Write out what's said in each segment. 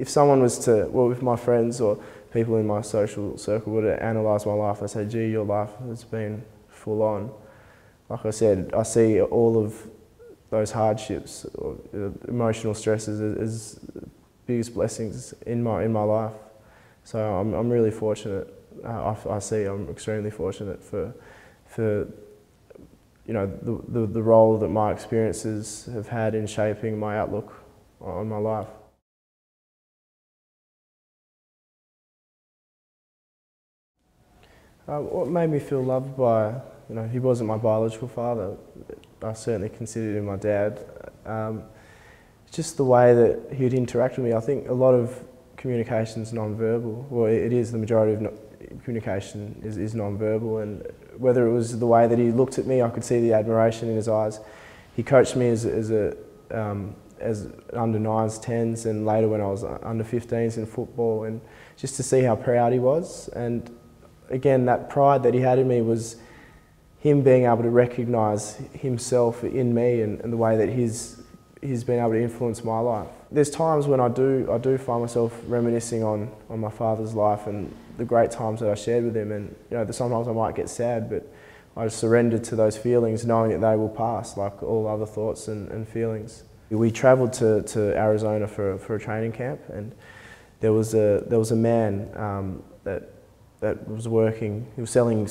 if someone was to, well, if my friends or people in my social circle were to analyse my life, they say, gee, your life has been full on. Like I said, I see all of those hardships, or emotional stresses as biggest blessings in my life. So I'm really fortunate. I'm extremely fortunate for you know, the role that my experiences have had in shaping my outlook on my life. What made me feel loved by, you know, he wasn't my biological father. I certainly considered him my dad. Just the way that he'd interact with me. I think a lot of communication is non-verbal. Well, it is, the majority of communication is non-verbal, and whether it was the way that he looked at me, I could see the admiration in his eyes. He coached me as under 9s, 10s, and later when I was under 15s in football, and just to see how proud he was. And again, that pride that he had in me was him being able to recognise himself in me and the way that he's been able to influence my life. There's times when I do find myself reminiscing on my father's life and the great times that I shared with him, and you know, sometimes I might get sad, but I just surrender to those feelings knowing that they will pass, like all other thoughts and feelings. We travelled to Arizona for a training camp, and there was a man that was working. He was selling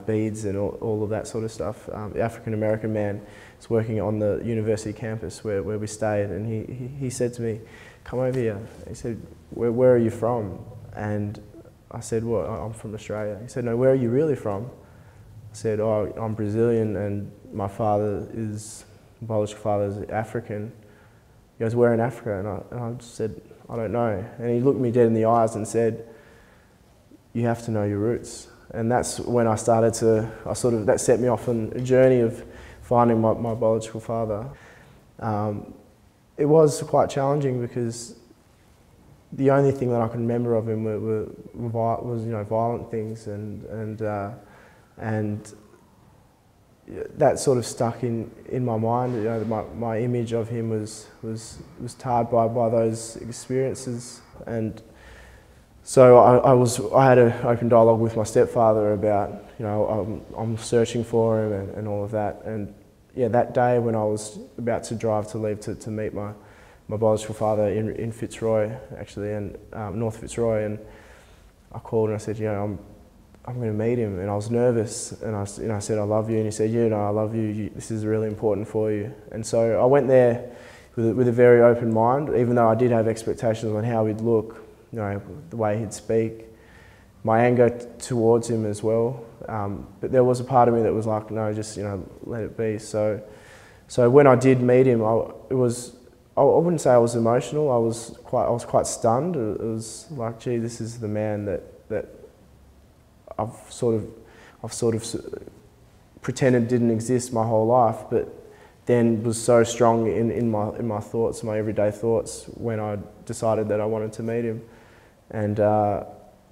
beads and all of that sort of stuff. The African American man was working on the university campus where we stayed, and he said to me, "Come over here." He said, "Where are you from?" And I said, "Well, I'm from Australia." He said, "No, where are you really from?" I said, "Oh, I'm Brazilian, and my biological father is African." He goes, "Where in Africa?" And I just said, "I don't know." And he looked me dead in the eyes and said, "You have to know your roots." And that's when I started to, that set me off on a journey of finding my biological father. It was quite challenging because the only thing that I can remember of him was you know, violent things, and that sort of stuck in my mind. You know, my image of him was tarred by those experiences. And so I had an open dialogue with my stepfather about, you know, I'm searching for him and all of that. And yeah, that day when I was about to drive to leave to meet my biological father in Fitzroy, actually, and North Fitzroy, and I called and I said, you know, I'm going to meet him, and I was nervous, and I said, "I love you," and he said, "Yeah, no, I love you. This is really important for you." And so I went there with a very open mind, even though I did have expectations on how he'd look, you know, the way he'd speak, my anger towards him as well. But there was a part of me that was like, no, just, you know, let it be. So when I did meet him, I wouldn't say I was emotional. I was quite stunned. It was like, gee, this is the man that I've sort of pretended didn't exist my whole life, but then was so strong in my thoughts, my everyday thoughts, when I decided that I wanted to meet him. And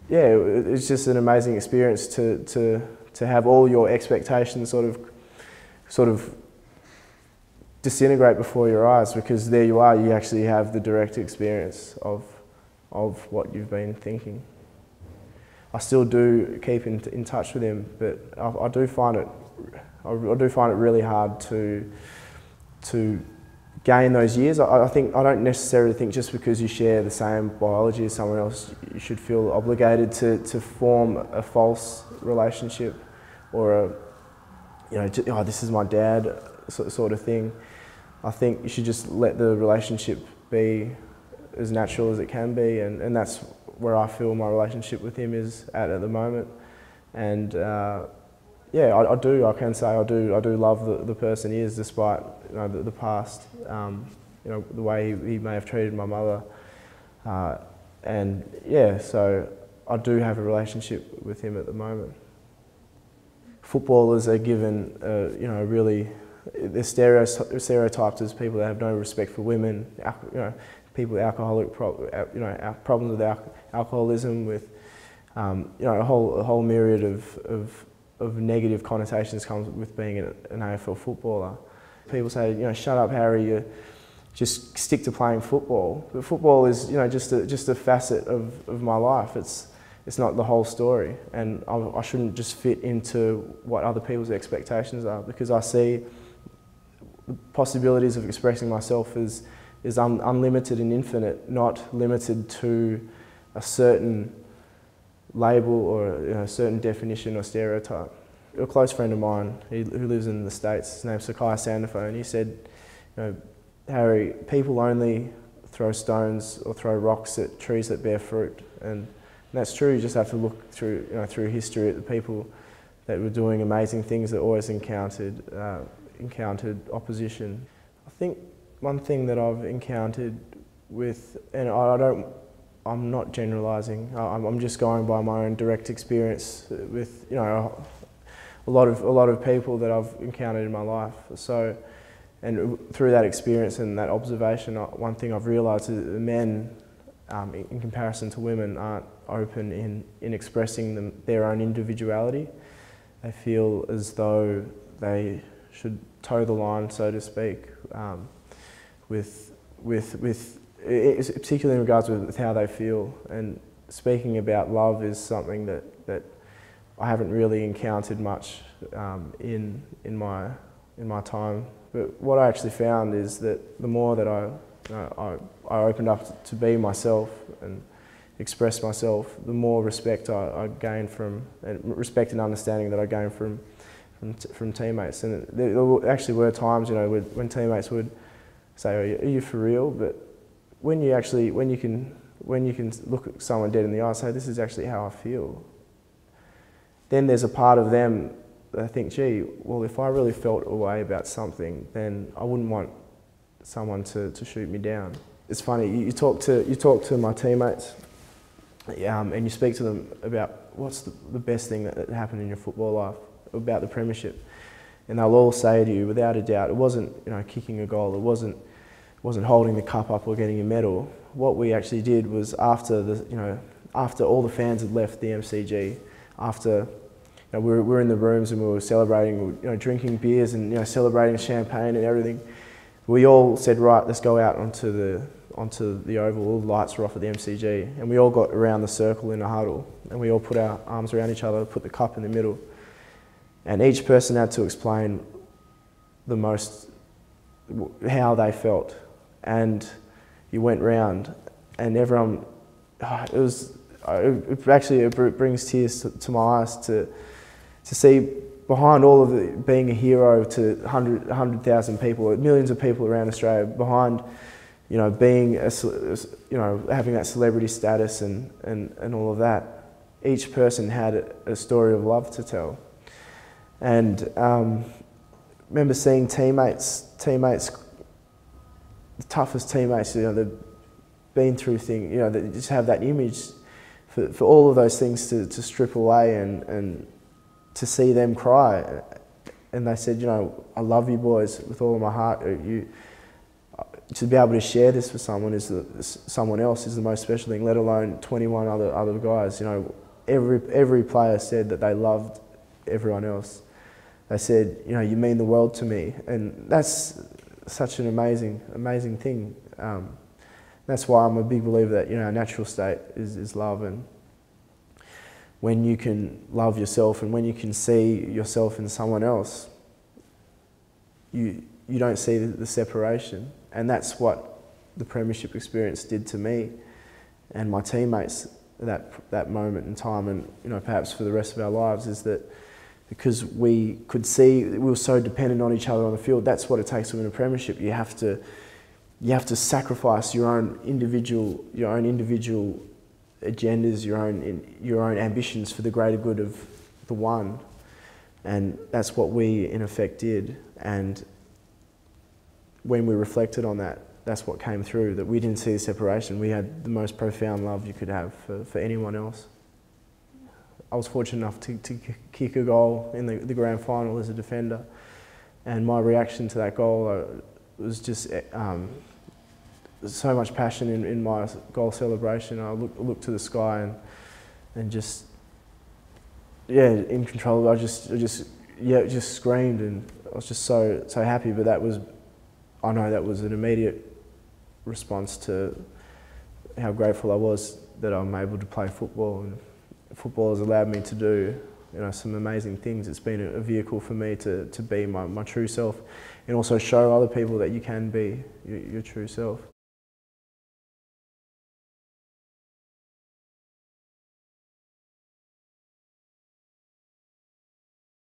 yeah, it's just an amazing experience to have all your expectations sort of disintegrate before your eyes, because there you are, you actually have the direct experience of what you've been thinking. I still do keep in touch with him, but I do find it really hard to gain those years. I don't necessarily think just because you share the same biology as someone else, you should feel obligated to form a false relationship, or oh, this is my dad sort of thing. I think you should just let the relationship be as natural as it can be, and that's where I feel my relationship with him is at the moment. And yeah, I can say I do love the person he is, despite, you know, the past, you know, the way he may have treated my mother. And yeah, so I do have a relationship with him at the moment. Footballers are given, you know, really, they're stereotyped as people that have no respect for women, you know, people with problems with alcoholism, with you know, a whole myriad of negative connotations comes with being an AFL footballer. People say, you know, shut up, Harry, just stick to playing football. But football is, you know, just a facet of my life. It's not the whole story, and I shouldn't just fit into what other people's expectations are, because I see the possibilities of expressing myself is unlimited and infinite, not limited to a certain label or, you know, a certain definition or stereotype. A close friend of mine, who lives in the States, his name's Sakai Sandifo, and he said, you know, Harry, people only throw stones or throw rocks at trees that bear fruit, and that's true. You just have to look through, you know, through history at the people that were doing amazing things that always encountered opposition. I think one thing that I've encountered with, and I'm not generalising. I'm just going by my own direct experience with, you know, a lot of people that I've encountered in my life. So, and through that experience and that observation, one thing I've realised is that men, in comparison to women, aren't open in expressing their own individuality. They feel as though they should toe the line, so to speak, particularly in regards with how they feel. And speaking about love is something that I haven't really encountered much in my time. But what I actually found is that the more that I opened up to be myself and express myself, the more respect I gained from, and respect and understanding that I gained from teammates. And there actually were times, you know, when teammates would say, "Are you for real?" But when you can look at someone dead in the eye and say, "This is actually how I feel," then there's a part of them that I think, gee, well, if I really felt a way about something, then I wouldn't want someone to shoot me down. It's funny, you talk to my teammates, and you speak to them about what's the best thing that happened in your football life, about the premiership, and they'll all say to you, without a doubt, it wasn't, you know, kicking a goal, it wasn't holding the cup up or getting a medal. What we actually did was after all the fans had left the MCG, after, you know, we were in the rooms and we were celebrating, you know, drinking beers and, you know, celebrating champagne and everything. We all said, right, let's go out onto the oval. All the lights were off at the MCG, and we all got around the circle in a huddle, and we all put our arms around each other, put the cup in the middle, and each person had to explain how they felt. And you went round, and everyone, it brings tears to my eyes to see behind all of it, being a hero to 100,000 people, millions of people around Australia, behind, you know, being having that celebrity status and all of that, each person had a story of love to tell. And remember seeing teammates, the toughest teammates, you know, they've been through things, you know, that just have that image for all of those things to strip away and to see them cry. And they said, you know, I love you boys with all of my heart. To be able to share this with someone someone else is the most special thing, let alone 21 other guys. You know, every player said that they loved everyone else. They said, you know, you mean the world to me, and that's such an amazing thing. That's why I'm a big believer that, you know, our natural state is love, and when you can love yourself and when you can see yourself in someone else, you don't see the separation. And that's what the premiership experience did to me and my teammates that moment in time, and, you know, perhaps for the rest of our lives, is that because we could see we were so dependent on each other on the field. That's what it takes to win a premiership. You have to sacrifice your own individual agendas, your own ambitions for the greater good of the one, and that's what we in effect did. And when we reflected on that, that's what came through, that we didn't see the separation. We had the most profound love you could have for anyone else. I was fortunate enough to kick a goal in the grand final as a defender, and my reaction to that goal was just so much passion in my goal celebration. I looked to the sky and just, yeah, in control. I just screamed, and I was just so happy. But I know that was an immediate response to how grateful I was that I'm able to play football, and football has allowed me to do some amazing things. It's been a vehicle for me to be my true self, and also show other people that you can be your true self.